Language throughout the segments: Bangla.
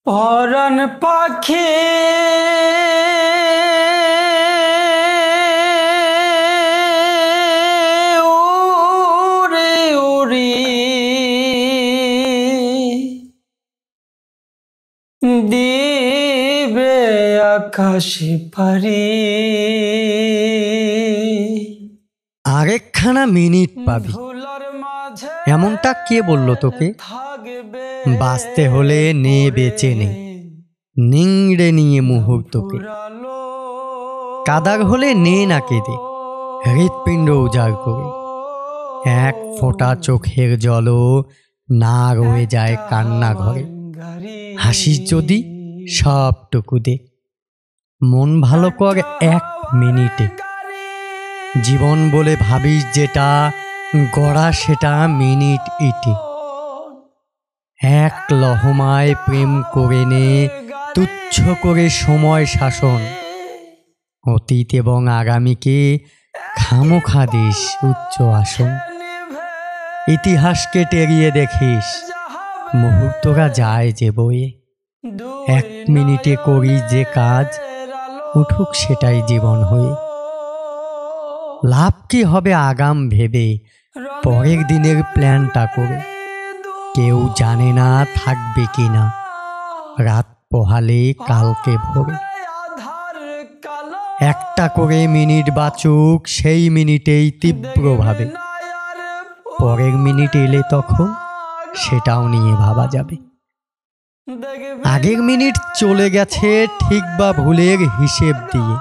পরাণ পাখি উড়ে উড়ি দিবে আকাশে পারি। আরেকখানা মিনিট পাবি, এমনটা কে বলল তোকে? বাঁচতে হলে নে বেঁচে নে, নিংড়ে নিয়ে মুহূর্তকে। কাদার হলে নে না কেঁদে, হৃৎপিণ্ড উজাড় করে। এক ফোঁটা চোখের জলও না রয়ে যায় কান্না ঘরে। হাসিস যদি সবটুকু দে, মন ভালো কর এক মিনিটে। জীবন বলে ভাবিস যেটা, গড়া সেটা মিনিট ইটে। এক লহমায় প্রেম করে নে, তুচ্ছ করে সময় শাসন। অতীত এবং আগামীকে খামোখা দিস উচ্চ আসন। ইতিহাসকে টেরিয়ে দেখিস, মুহূর্তরা যায় যে বয়ে। এক মিনিটে করি যে কাজ, উঠুক সেটাই জীবন হয়ে। লাভ কি হবে আগাম ভেবে, পরের দিনের প্ল্যানটা করে। কেউ জানে না থাকবে কিনা, রাত পোহালে কালকে ভোরে। একটা করে মিনিট বাঁচুক, সেই মিনিটেই তীব্রভাবে। পরের মিনিট এলে তখন সেটাও নিয়ে ভাবা যাবে। আগের মিনিট চলে গেছে ঠিক বা ভুলের হিসেব দিয়ে।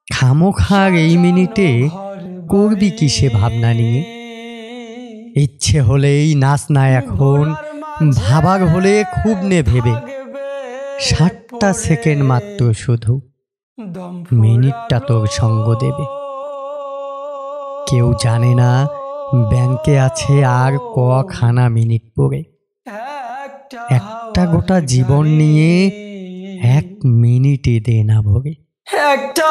খামোখার এই মিনিটে করবি কি সে ভাবনা নিয়ে? ইচ্ছে হলেই নাচ না এখন, ভাবার হলে খুব নে ভেবে। 60টা সেকেন্ড মাত্র শুধু, মিনিটটা তোর সঙ্গ দেবে। কেউ জানে না ব্যাংকে আছে আর কখানা মিনিট পড়ে। একটা গোটা জীবন নিয়ে এক মিনিটে দে না ভরে। একটা